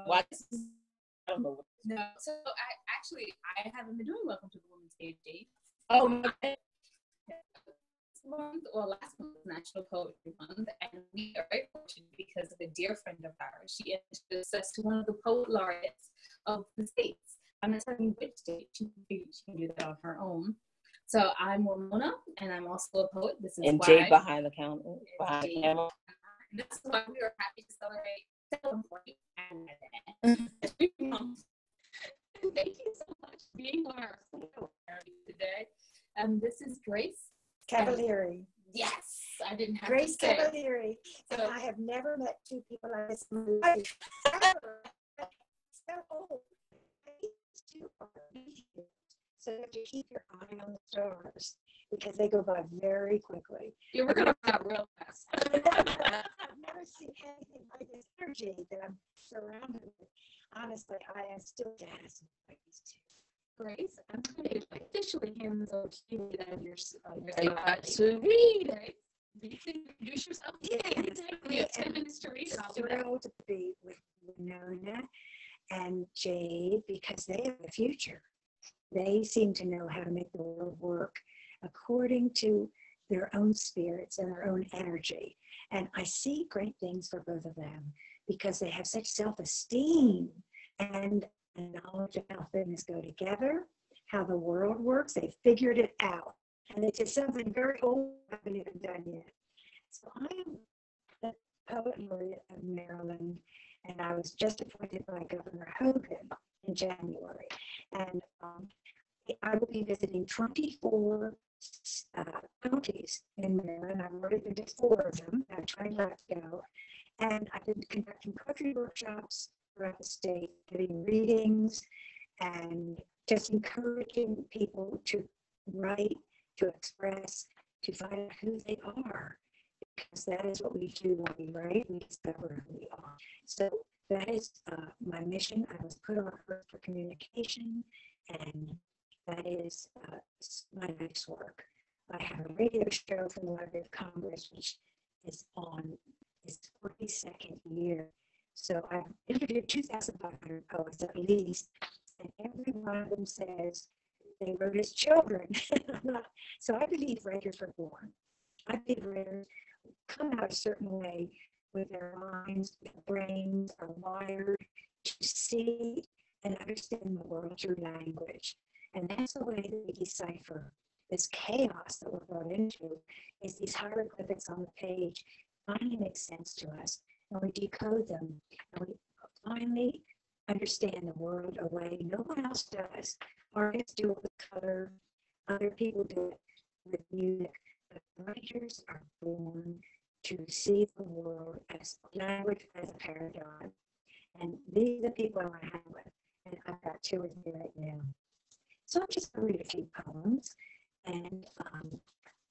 Why? I don't know. No, so I haven't been doing Welcome to the Women's Age. Oh, okay. Last month was National Poetry Month, and we are very fortunate because of a dear friend of ours. She introduced us to one of the poet laureates of the states. I'm not telling you which state. She can do that on her own. So I'm Ramona, and I'm also a poet. This is and why Jay behind the counter, behind the camera. And this is why we are happy to celebrate Thank you so much for being on our today. This is Grace Cavaleri. Yes, I didn't have Grace to say. Cavaleri. And I have never met two people like this in my life. So old. These two are meteors. So you have to keep your eye on the stars because they go by very quickly. You were going to come out real fast. I've never seen anything like this energy that I'm surrounded with. Honestly, I am still dazzled by these two. Grace, I'm going to officially hand this over to you that you're Sweet. You can introduce yourself. Yes. We have 10 minutes to read. I'm thrilled to be with Winona and Jade because they have the future. They seem to know how to make the world work according to their own spirits and their own energy. And I see great things for both of them because they have such self-esteem and knowledge of how things go together, how the world works. They figured it out. And it is something very old I haven't even done yet. So I am the Poet Laureate of Maryland, and I was just appointed by Governor Hogan in January. And I will be visiting 24 counties in Maryland. I've already been to 4 of them. I have 20 left to go. And I've been conducting poetry workshops throughout the state, giving readings, and just encouraging people to write, to express, to find out who they are. Because that is what we do when we write, we discover who we are. So that is my mission. I was put on earth for communication, and that is my life's work. I have a radio show from the Library of Congress, which is on its 42nd year. So I've interviewed 2,500 poets at least, and every one of them says they wrote as children. So I believe writers are born. I believe writers come out a certain way with their minds, their brains are wired to see and understand the world through language. And that's the way that we decipher this chaos that we're brought into, is these hieroglyphics on the page finally make sense to us, and we decode them, and we finally understand the world a way no one else does. Artists do it with color, other people do it with music, but writers are born to see the world as language, as a paradigm. And these are the people I want to hang with, and I've got 2 with me right now. So I'm just going to read a few poems. And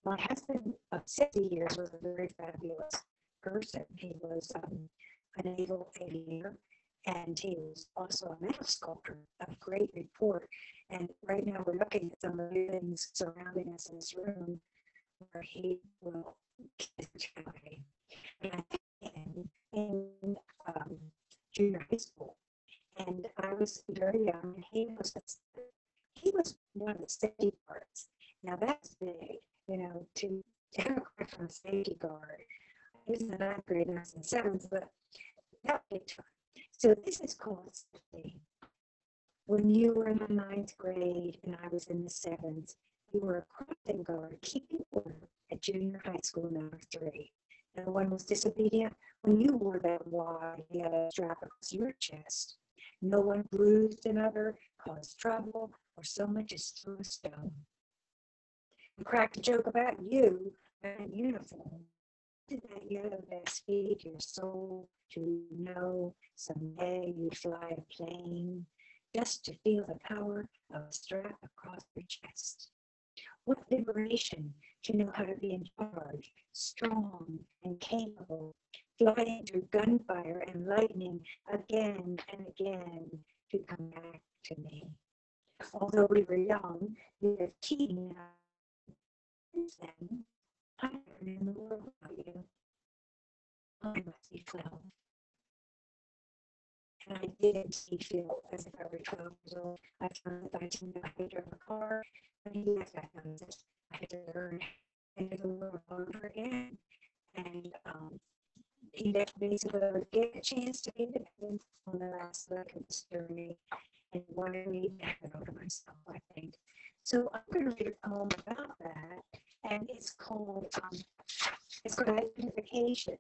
my husband of 60 years was a very fabulous person. He was an naval aviator, and he was also a metal sculptor of great report. And right now we're looking at some of the things surrounding us in this room where he will kiss Cavaleri. And I in junior high school, and I was very young, and he was one of the safety guards. Now that's big, to have a crush on a safety guard. He was in the 9th grade, and I was in the 7th, but that big time. So this is called safety. When you were in the 9th grade and I was in the 7th, you were a crossing guard keeping order at junior high school number 3. No one was disobedient when you wore that wide yellow strap across your chest. No one bruised another, caused trouble, or so much as threw a stone. And cracked a joke about you in uniform. Did that yellow vest feed your soul to know someday you'd fly a plane, just to feel the power of a strap across your chest? What liberation to know how to be in charge, strong and capable, flying through gunfire and lightning again and again to come back to me. Although we were young, we were teeny. Since then, I never knew the world about you. I must be 12. And I didn't feel as if I were 12 years old. I found that I didn't know how to drive a car. But yes, I found that I had to learn how to do the world all over again. And he left me so that I would get a chance to be independent on the last leg of this journey and wanted me to have it over myself, I think. So I'm going to read a poem about that, and it's called Identification.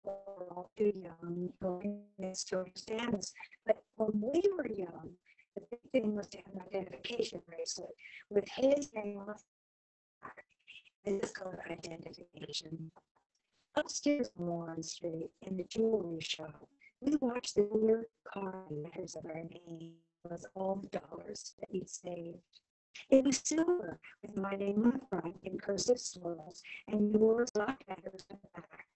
We're all too young to understand this, but when we were young, the big thing was to have an identification bracelet with his name on it. And it's called identification. Upstairs on Warren Street in the jewelry shop, we watched the weird carved letters of our name was all the dollars that we'd saved. It was silver with my name on the front in cursive swirls and yours black letters on the back.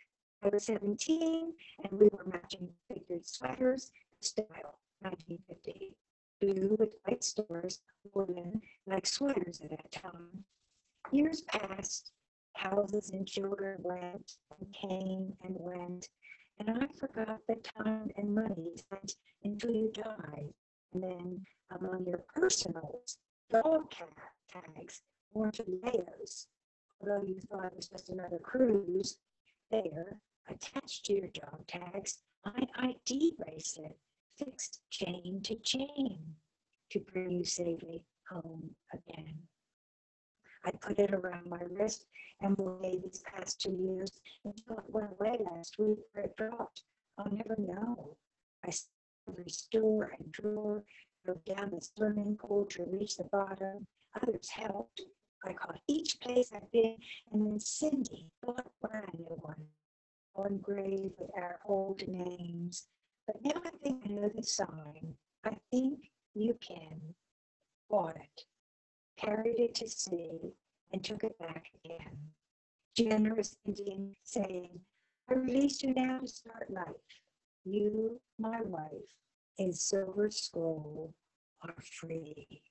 I was 17 and we were matching figured sweaters, style 1950. Blue with white stars, woolen like sweaters at that time. Years passed, houses and children went and came and went, and I forgot that time and money spent until you died. And then among your personals, dog tags worn to Leos, although you thought it was just another cruise, there, attached to your dog tags, an ID bracelet fixed chain to chain to bring you safely home again. I put it around my wrist and waited these past 2 years until it went away last week where it dropped. I'll never know. I every store and drawer, drove down the swimming pool to reach the bottom. Others helped. I caught each place I've been, and then Cindy bought a brand new one engraved with our old names. But now I think I know the sign. I think you can. Bought it, carried it to sea, and took it back again. Generous Indian saying, I release you now to start life. You, my wife, in silver scroll are free.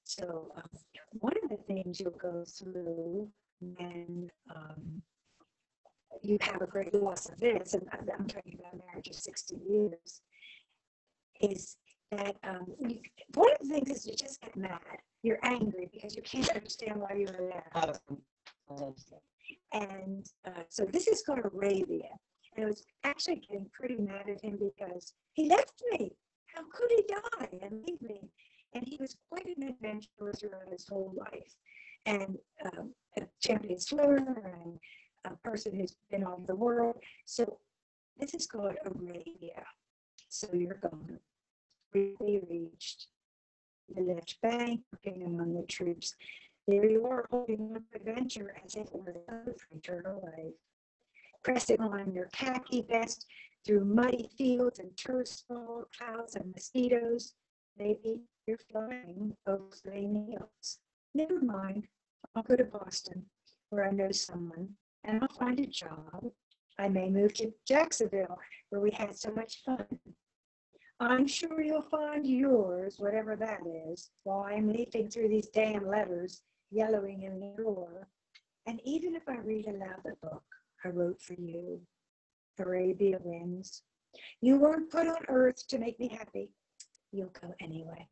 So one of the things you'll go through when you have a great loss of this, and I'm talking about a marriage of 60 years, is that one of the things is you just get mad. You're angry because you can't understand why you were there. And so this is called Arabia. And I was actually getting pretty mad at him because he left me. How could he die and leave me? And he was quite an adventurer throughout his whole life. And a champion swimmer and a person who's been all over the world. So this is called Arabia. So you're gone. Briefly reached the left bank, looking among the troops. There you are, holding on to adventure as if it were the code for eternal life. Pressing on your khaki vest through muddy fields and turf-spalled clouds and mosquitoes. Maybe you're flying over flaming hills. Never mind, I'll go to Boston, where I know someone, and I'll find a job. I may move to Jacksonville, where we had so much fun. I'm sure you'll find yours, whatever that is, while I'm leafing through these damn letters, yellowing in the drawer. And even if I read aloud the book I wrote for you, Arabia wins. You weren't put on earth to make me happy. You'll go anyway.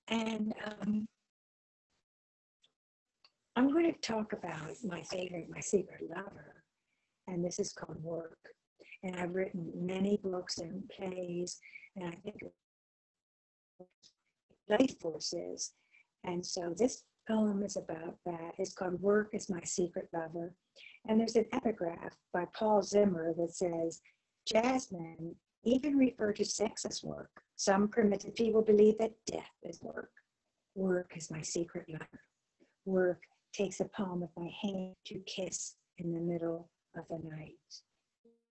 And I'm going to talk about my favorite, my secret lover, and this is called Work. And I've written many books and plays, and I think life forces. And so this poem is about that. It's called Work is My Secret Lover. And there's an epigraph by Paul Zimmer that says, Jasmine even refer to sex as work. Some primitive people believe that death is work. Work is my secret lover. Work takes a palm of my hand to kiss in the middle of the night.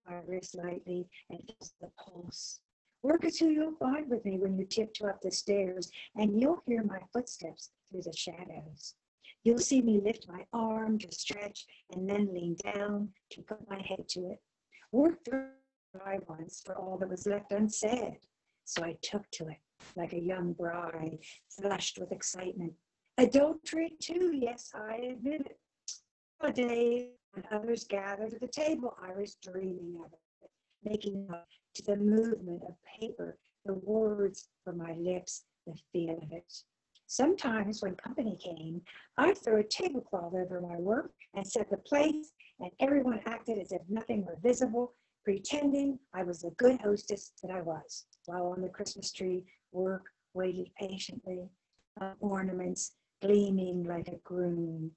My wrist lightly and feels the pulse. Work is who you'll find with me when you tiptoe up the stairs, and you'll hear my footsteps through the shadows. You'll see me lift my arm to stretch and then lean down to put my head to it. Work through I once for all that was left unsaid. So I took to it like a young bride, flushed with excitement. Adultery too, yes, I admit it. Nowadays, When others gathered at the table, I was dreaming of it, making up to the movement of paper, the words from my lips, the feel of it. Sometimes when company came, I'd throw a tablecloth over my work and set the plates, and everyone acted as if nothing were visible, pretending I was the good hostess that I was, while on the Christmas tree, work waited patiently, ornaments gleaming like a groom.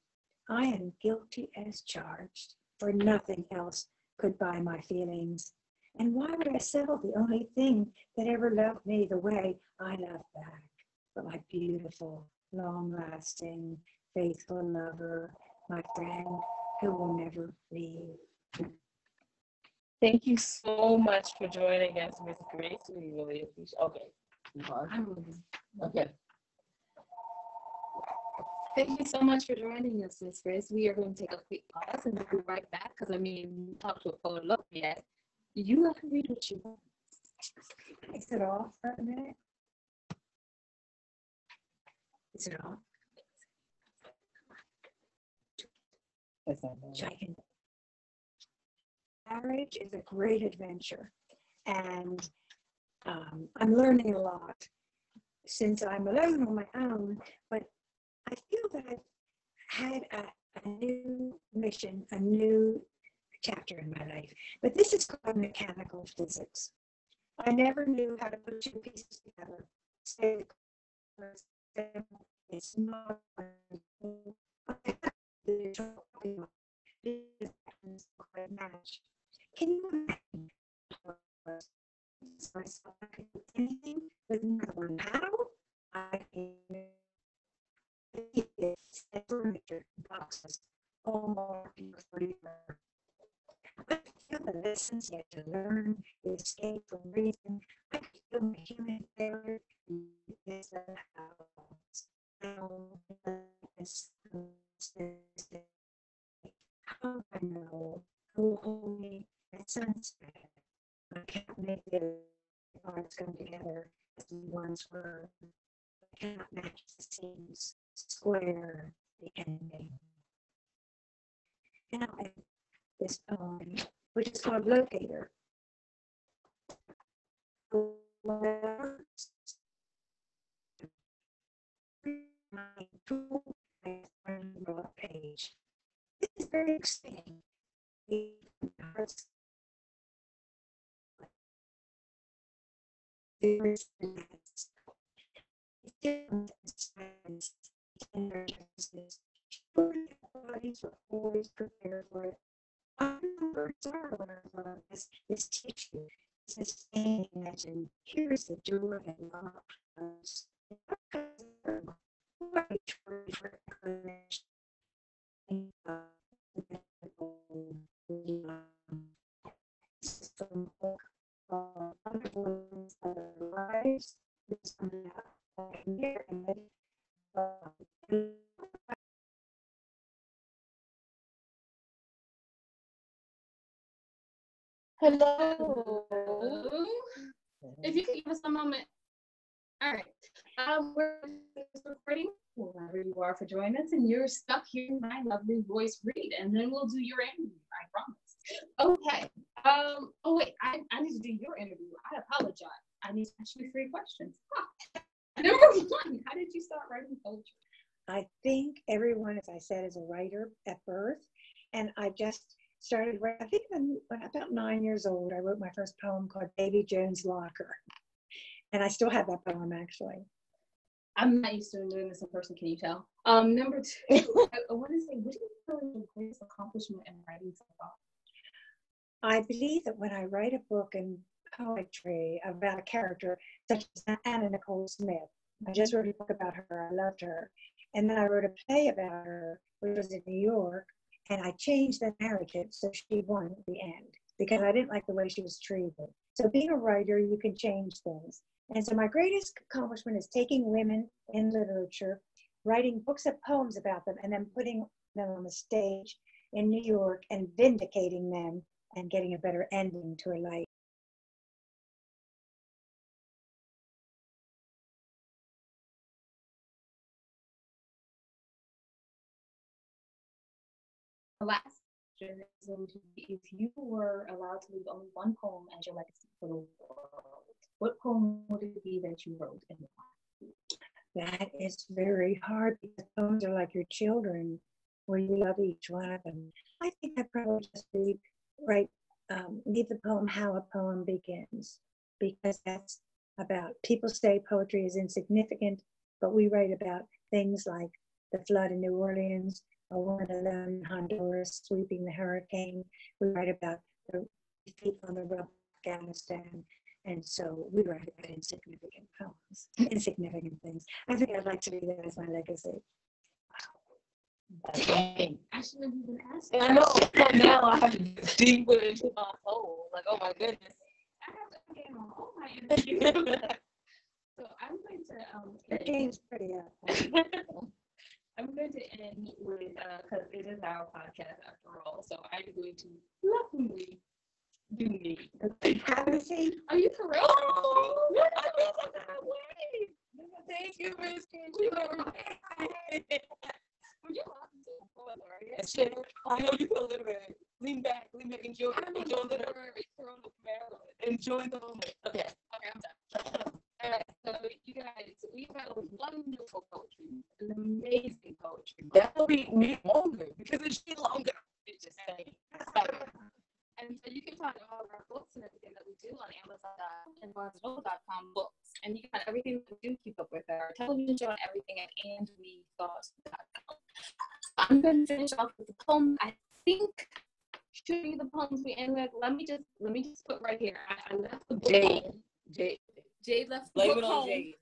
I am guilty as charged, for nothing else could buy my feelings. And why would I sell the only thing that ever loved me the way I love back? But my beautiful, long-lasting, faithful lover, my friend who will never leave. Thank you so much for joining us, Miss Grace. We really appreciate. Okay. Thank you so much for joining us, Miss Grace. We are going to take a quick pause and we'll be right back because, I mean, talk to a poet laureate. You have to read what you want. Is it off for a minute? Is it off? Marriage is a great adventure, and I'm learning a lot since I'm alone on my own, but I feel that I've had a new mission, a new chapter in my life. But this is called mechanical physics. I never knew how to put two pieces together. It's not match. Can you imagine myself? I could do anything with another one. How? I can furniture, boxes, all marking forever. I could feel the lessons yet to learn, the escape from reason. I could feel my human failure. Is the house. How I know who will hold me at sunset. I can't make the parts come together as we once were. I cannot match the seams, square the ending. Now this poem, which is called Locator. Page. This is very exciting. Bodies were always prepared for it. I remember this tissue, sustaining legend. Here's the door that locked us. Hello. If you could give us a moment. All right. We're recording wherever you are for joining us, and you're stuck hearing my lovely voice read, and then we'll do your interview. I promise. Okay. Oh wait, I need to do your interview. I apologize. I need to ask you 3 questions. Number 1, how did you start writing poetry? I think everyone, as I said, is a writer at birth, and I just started writing. I think when about 9 years old, I wrote my first poem called Baby Jones' Locker. And I still have that poem, actually. I'm not used to doing this in person, can you tell? Number 2, I want to say, what do you feel is your greatest accomplishment in writing so far? I believe that when I write a book in poetry about a character such as Anna Nicole Smith, I just wrote a book about her, I loved her. And then I wrote a play about her, which was in New York, and I changed the narrative so she won at the end, because I didn't like the way she was treated. So being a writer, you can change things. And so my greatest accomplishment is taking women in literature, writing books of poems about them, and then putting them on the stage in New York and vindicating them and getting a better ending to a life. Last question is going to be, if you were allowed to leave only one poem as your legacy for the world, what poem would it be that you wrote and why? That is very hard because poems are like your children, where you love each one of them. I think I probably just leave the poem How a Poem Begins, because that's about, people say poetry is insignificant, but we write about things like the flood in New Orleans, a woman alone in Honduras sweeping the hurricane. We write about the feet on the rubble of Afghanistan. And so we write about insignificant poems, insignificant things. I think I'd like to do that as my legacy. Dang. I shouldn't have even asked you. I know. But now I have to dig deeper into my soul. Like, oh my goodness. I have to gain all my energy. So I'm going to The game's pretty up. I'm going to end with because it is our podcast after all. So I'm going to lovingly do me. Privacy. Are you for real? Oh, I feel so that way. Thank you, Miss Kinsley. Would you like to do a poet laureate? Shit, I know you feel a little bit. Lean back, enjoy the Maryland. Enjoy the moment. Okay, I'm done. All right, so you guys, we've had a wonderful poetry, an amazing poetry. That'll be me longer because it's longer. It's just saying. And so you can find all of our books and everything that we do on Amazon and BarnesandNoble.com books. And you can find everything that we do keep up with our television show and everything at andwethought.com. I'm going to finish off with the poem. I think should be the poems we end with. Let me just put right here. I left the book. Jade left the book home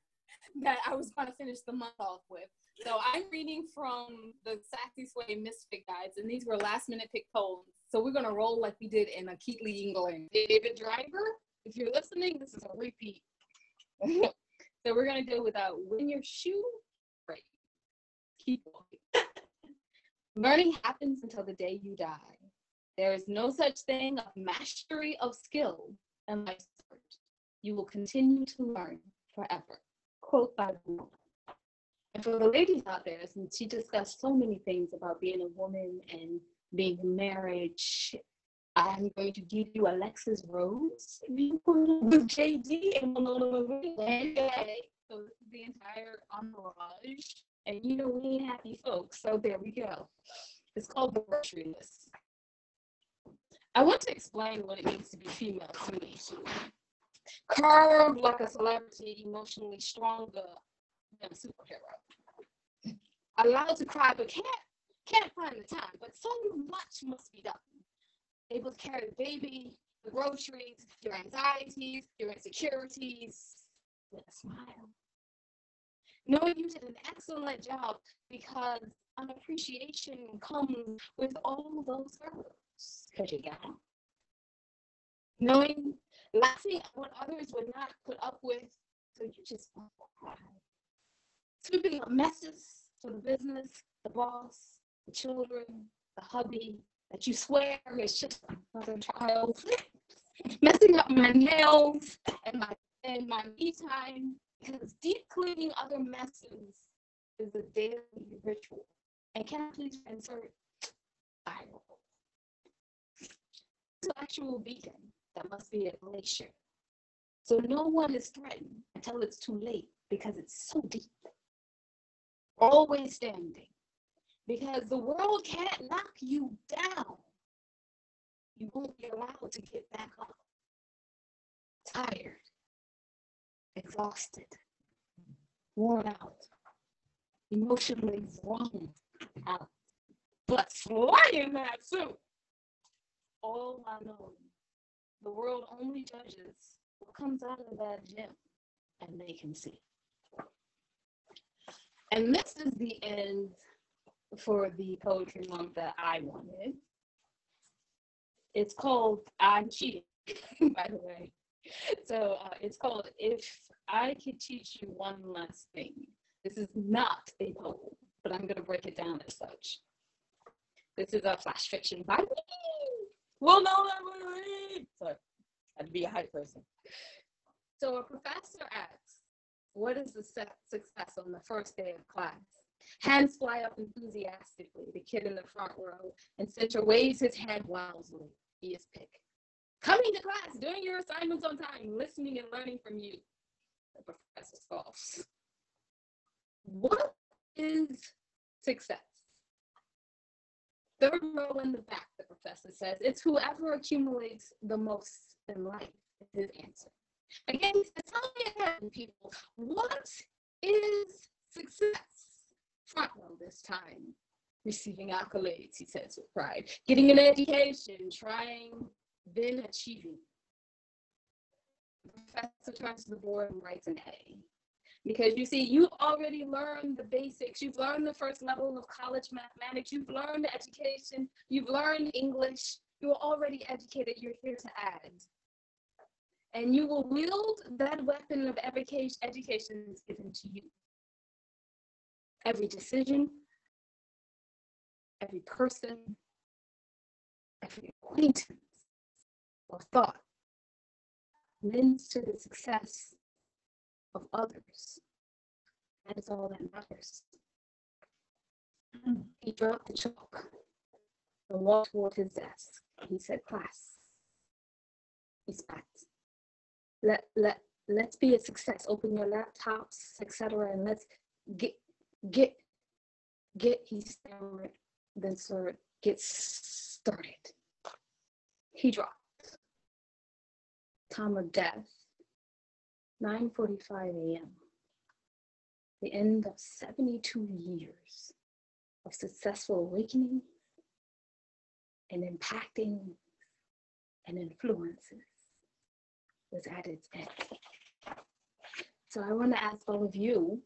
that I was going to finish the month off with. So I'm reading from the Sassy Sway Misfit Guides, and these were last minute pick poems. So we're going to roll like we did in a Keatley England. David Driver, if you're listening, this is a repeat. So we're going to do without when your shoe breaks. Keep walking. Learning happens until the day you die. There is no such thing of mastery of skill in life's art. You will continue to learn forever. Quote by the woman. And for the ladies out there, since she discussed so many things about being a woman and being in marriage, I'm going to give you Alexis Rose with JD and so this is the entire entourage. And you know we ain't happy folks, so there we go. It's called the grocery list. I want to explain what it means to be female to me. Curved like a celebrity, emotionally stronger than a superhero. Allowed to cry, but can't find the time. But so much must be done. Able to carry the baby, the groceries, your anxieties, your insecurities with a smile. Knowing you did an excellent job because an appreciation comes with all those hurdles because you got them. Knowing, laughing at what others would not put up with, so you just won't cry. Sweeping up messes for the business, the boss, the children, the hubby that you swear is just another child. Messing up my nails and my me time, because deep cleaning other messes is a daily ritual. And can I please insert viral? Intellectual beacon that must be a glacier. So no one is threatened until it's too late because it's so deep. Always standing. Because the world can't knock you down. You won't be allowed to get back up. Tired. Exhausted. Worn out. Emotionally wrung out. But slaying that suit. All I know. The world only judges what comes out of that gym, and they can see. And this is the end for the poetry month that I wanted. It's called I'm Cheating, by the way. So it's called If I Could Teach You One Last Thing. This is not a poem, but I'm going to break it down as such. This is a flash fiction by me. Well, no, sorry, I had to be a hype person. So a professor asks, what is the success on the first day of class? Hands fly up enthusiastically. The kid in the front row and center waves his hand wildly. He is picked. Coming to class, doing your assignments on time, listening and learning from you. The professor scoffs. What is success? Third row in the back, the professor says, it's whoever accumulates the most in life, is his answer. Again, he says, tell me again, people, what is success? Front row this time. Receiving accolades, he says with pride. Getting an education, trying, then achieving. The professor turns to the board and writes an A. Because you see, you already learned the basics. You've learned the first level of college mathematics. You've learned education. You've learned English. You're already educated. You're here to add. And you will wield that weapon of education is given to you. Every decision, every person, every acquaintance or thought lends to the success of others. That is all that matters. He dropped the chalk and walked toward his desk. He said, class, he spat. Let's be a success. Open your laptops, etc. And let's get, he stammered, then slurred, get started. He dropped. Time of death, 9:45 a.m. The end of 72 years of successful awakening and impacting and influences was at its end. So I want to ask all of you,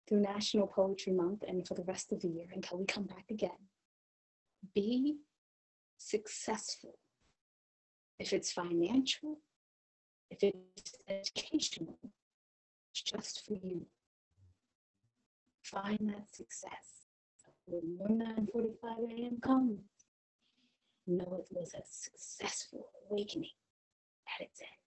through National Poetry Month and for the rest of the year until we come back again, be successful. If it's financial, if it's educational, it's just for you. Find that success. When your 9:45 a.m. comes, know it was a successful awakening at its end.